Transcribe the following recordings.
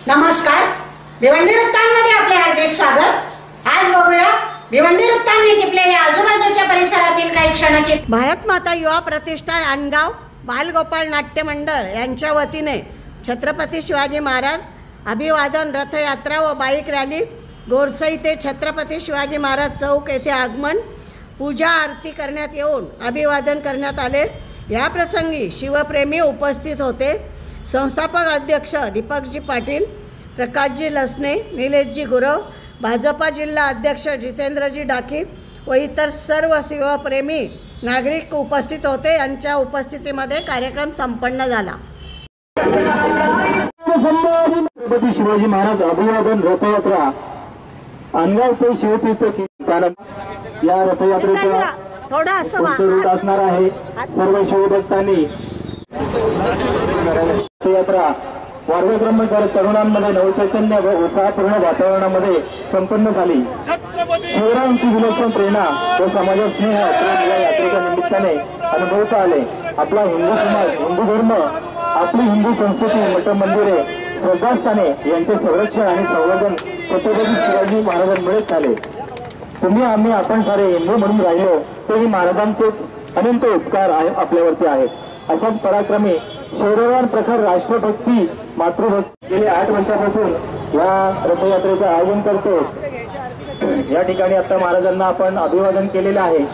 नमस्कार, भिवंडी वृत्तांमध्ये आपले हार्दिक स्वागत। आज बघूया भिवंडी वृत्तांनी टिपलेल्या आजूबाजूच्या परिसरातील काही क्षणाची। भारत माता युवा प्रतिष्ठान अनगाव बालगोपाल नाट्य मंडळ यांच्या वतीने छत्रपती शिवाजी महाराज अभिवादन रथयात्रा व बाईक रॅली गोरसई ते छत्रपती शिवाजी महाराज चौक येथे आगमन पूजा आरती करण्यात येऊन अभिवादन करण्यात आले। या प्रसंगी शिवप्रेमी उपस्थित होते। संस्थापक अध्यक्ष दीपकजी पाटील, प्रकाशजी लसने, निलेशजी गुरव, भाजपा जिल्हा अध्यक्ष जितेंद्रजी डाकी व इतर सर्व शिवप्रेमी नागरिक उपस्थित होते। यांच्या उपस्थितीमध्ये कार्यक्रम संपन्न झाला। छत्रपती शिवाजी महाराज अभिवादन रथयात्रा अनगाव ते शिवतीर्थ या रथयात्रेचा रूट असणार आहे। सर्व शिवभक्तांनी रथयात्रा वर्गक्रमांकावर तरुणांमध्ये नवचैतन्य व उत्साहपूर्ण वातावरणामध्ये संपन्न झाली। शिवरायांची विलक्षण प्रेरणा व समाजात स्नेह या यात्रेच्या निमित्ताने अनुभवता आले। आपला हिंदू समाज, हिंदू धर्म, आपली हिंदू संस्कृती, मठ मंदिरे, श्रद्धास्थाने यांचे संरक्षण आणि संवर्धन छत्रपती शिवाजी महाराजांमुळेच झाले। तुम्ही आम्ही आपण सारे हिंदू म्हणून राहिलो तेही महाराजांचे अनंत उपकार आपल्यावरती आहेत। अशाच पराक्रमी शौर्यवान प्रखर राष्ट्रभक्ती मातृभक्ती गेले 8 वर्षापासून या रथयात्रेचे आयोजन करतो। या ठिकाणी आता महाराजांना आपण अभिवादन केलेले आहे।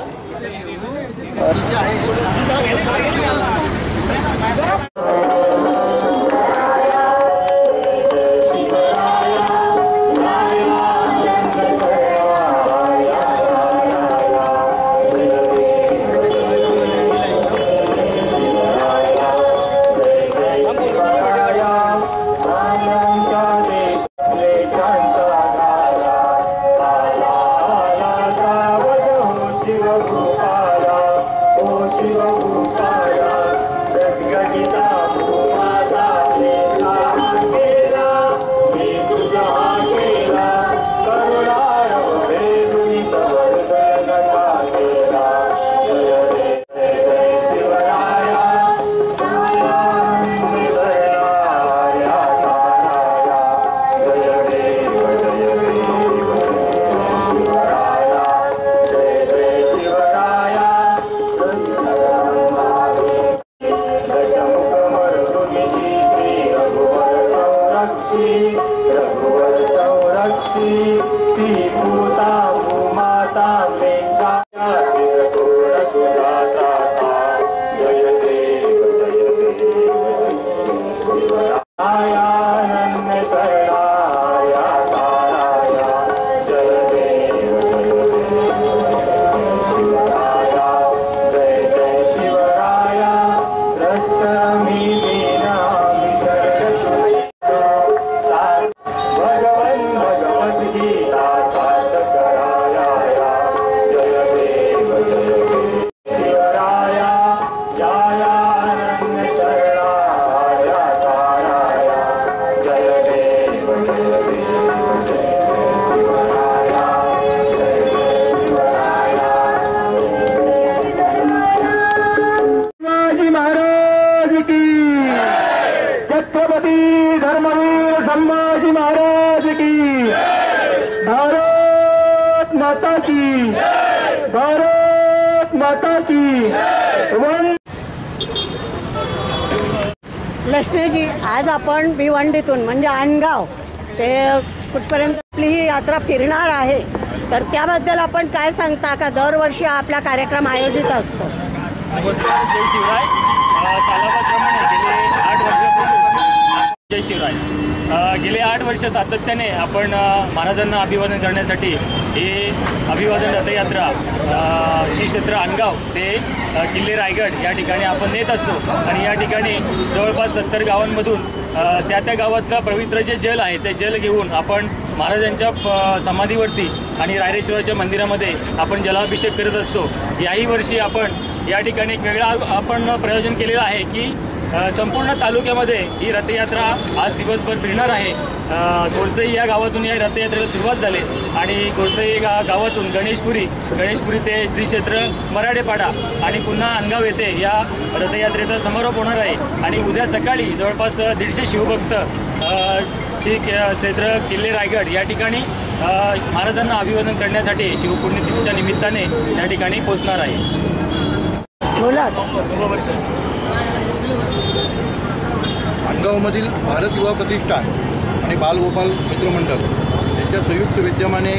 लसनेजी, आज आपण भिवंडीतून म्हणजे अनगाव ते कुठपर्यंत आपली ही यात्रा फिरणार आहे, तर त्याबद्दल आपण काय सांगता का? दरवर्षी आपला कार्यक्रम आयोजित असतो। नमस्कार, जय शिवराय। सालाबादप्रमाणे गेले 8 वर्षापासून जय शिवराय गेले 8 वर्ष सातत्याने आपण महाराजांना अभिवादन करण्यासाठी हे अभिवादन रथयात्रा श्री क्षेत्र अनगाव ते किल्ले रायगड या ठिकाणी आपण नेत असतो। आणि या ठिकाणी जवळपास 70 गावांमधून त्या गावातलं पवित्र जे जल आहे ते जल घेऊन आपण महाराजांच्या समाधीवरती आणि रायरेश्वराच्या मंदिरामध्ये आपण जलाभिषेक करत असतो। याही वर्षी आपण या ठिकाणी एक वेगळा आपण प्रयोजन केलेलं आहे की संपूर्ण तालुक्यामध्ये ही रथयात्रा आज दिवसभर फिरणार आहे. गोरसई या गावातून या रथयात्रेला सुरुवात झाली आणि गोरसई गावातून गणेशपुरी ते श्री क्षेत्र मराडेपाडा आणि पुन्हा अनगाव येथे या रथयात्रेचा समारोप होणार आहे. आणि उद्या सकाळी जवळपास 150 शिवभक्त श्री क्षेत्र किल्ले रायगड या ठिकाणी महाराजांना अभिवादन करण्यासाठी शिवपुण्यतिथीच्या निमित्ताने या ठिकाणी पोहोचणार आहे. अनगावमधील भारत युवा प्रतिष्ठान आणि बालगोपाल मित्रमंडळ यांच्या संयुक्त विद्यमाने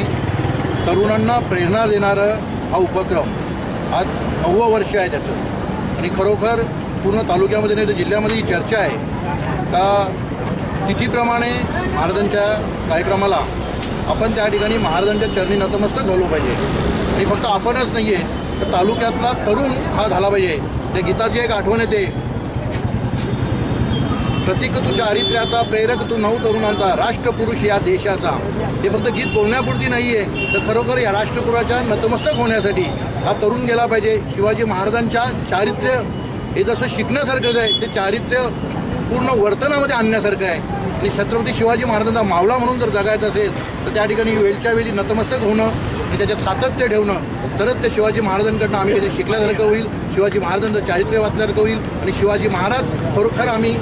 तरुणांना प्रेरणा देणारं हा उपक्रम आज 9वं वर्ष आहे त्याचं. आणि खरोखर पूर्ण तालुक्यामध्ये नाही तर जिल्ह्यामध्ये ही चर्चा आहे का तिथीप्रमाणे महाराजांच्या कार्यक्रमाला आपण त्या ठिकाणी महाराजांच्या चरणी नतमस्तक झालो पाहिजे. आणि फक्त आपणच नाही आहे तर तालुक्यातला तरुण हा झाला पाहिजे. त्या गीताची एक आठवण येते, प्रतीक तू चारित्र्याचा, प्रेरक तू नऊ तरुणांचा, राष्ट्रपुरुष या देशाचा. हे फक्त गीत बोलण्यापुरती नाही आहे तर खरोखर या राष्ट्रपुराच्या नतमस्तक होण्यासाठी हा तरुण गेला पाहिजे. शिवाजी महाराजांच्या चारित्र्य हे जसं शिकण्यासारखंच आहे ते चारित्र्य पूर्ण वर्तनामध्ये आणण्यासारखं आहे. आणि छत्रपती शिवाजी महाराजांचा मावळा म्हणून जर जगायचं असेल तर त्या ठिकाणी वेळच्या वेळी नतमस्तक होणं आणि त्याच्यात सातत्य ठेवणं तरच ते शिवाजी महाराजांकडनं आम्ही काही शिकल्यासारखं होईल, शिवाजी महाराजांचं चारित्र्य वाचल्यासारखं होईल आणि शिवाजी महाराज खरोखर आम्ही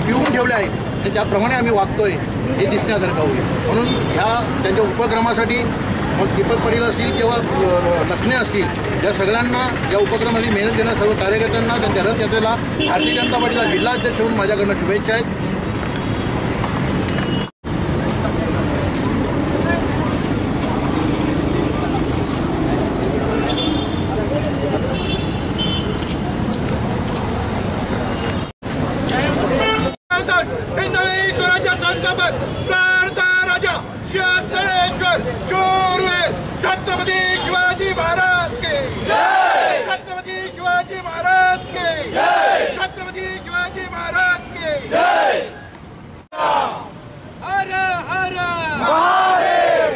पिऊन ठेवले आहे आणि त्याप्रमाणे आम्ही वागतोय हे दिसण्यासारखं होईल. म्हणून ह्या त्यांच्या उपक्रमासाठी मग दीपक पाटील असतील किंवा लसणे असतील या सगळ्यांना या उपक्रमासाठी मेहनत देणाऱ्या सर्व कार्यकर्त्यांना त्यांच्या रथयात्रेला भारतीय जनता पार्टीचा जिल्हाध्यक्ष म्हणून माझ्याकडनं शुभेच्छा आहेत. छत्रपती शिवाजी महाराज के जय. छत्रपती शिवाजी महाराज के जय. छत्रपती शिवाजी महाराज के जय. हर हर महादेव.